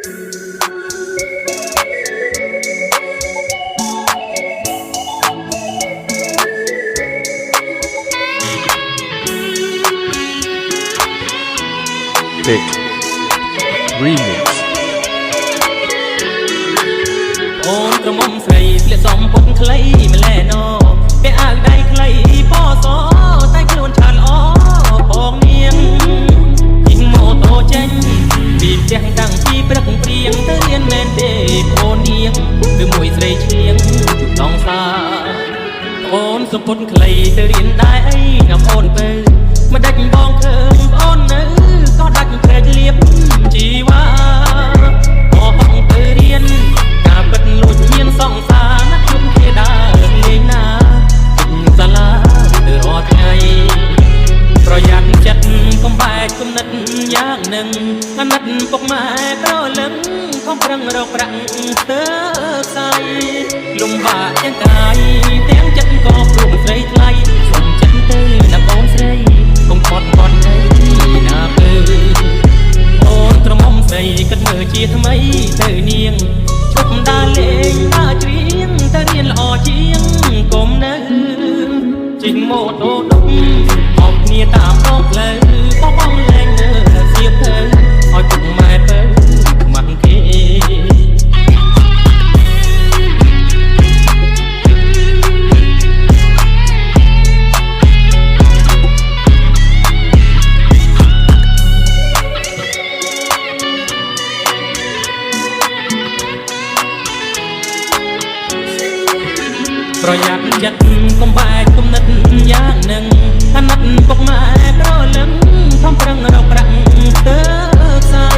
Big Remix អូនក្រមុំស្រីស្លៀកសំពុកខ្លីម្លែណោពាក់អាវដៃខ្លីប៉សតែខ្លួនឆានល្អបងនាងជិះម៉ូតូចេញពីផ្ទះតាំងពីព្រឹកព្រៀងទៅរៀនមែនទេអូននាងឬមួយស្រីឈៀងជុំដងសាអូនសំពុកខ្លីទៅរៀនដែរអីណាអូនទៅមិនដាច់បងឃើញអូននៅក៏ដាច់ព្រែកលៀបជីវ៉ាអស់ទៅរៀនការពិតលួចញៀនសងសារណាខ្ញុំគេដើរលេងណាសាលាទៅរាល់ថ្ងៃប្រយ័ត្នចិត្តកុំបែកគំនិតយ៉ាងនឹងអាណិតពុកម៉ែក្រលឹងខំប្រឹងរកប្រាក់ស្ទើខ្សែលំបាកទាំងកាយទាំងចិត្តក៏ព្រមស្រីថ្លៃសុំចិត្តទៅណាបងស្រីកុំខត់បន់ទៅណាពើអូនក្រមុំស្រីគិតមើលជាថ្មីទៅនាងឈប់ដើរលេងដើរច្រៀងទៅរៀនល្អជាងកុំនៅជិះម៉ូតូដុកអោបគ្នាតាមដងផ្លូវបងលែងនៅសៀបទៅឲ្យពុកម៉ែទៅខ្មាំងគេប្រយ័ត្នចិត្តកុំបែកគំនិតយ៉ាងនឹងអាណិតពុកម៉ែក្រលឹងខំប្រឹងរកប្រាក់ស្ទើខ្សែ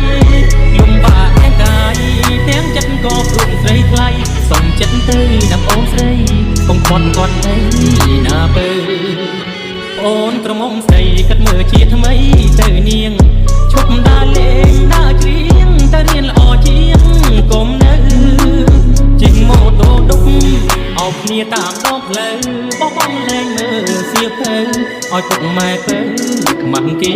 លំបាកទាំងកាយទាំងចិត្តក៏ព្រមស្រីថ្លៃសុំចិត្តទៅណាបងស្រីកុំគាត់គាត់ទៅណាពើអូនក្រមុំស្រីគិតមើលជាថ្មីទៅនាងឈប់ដើរលេងដើរច្រៀងទៅរៀនល្អជាងកុំនៅជិះម៉ូតូដុកអោបគ្នាតាមដងផ្លូវបងលែងមើលសៀវភៅឲ្យពុកម៉ែទៅខ្មាំងគេ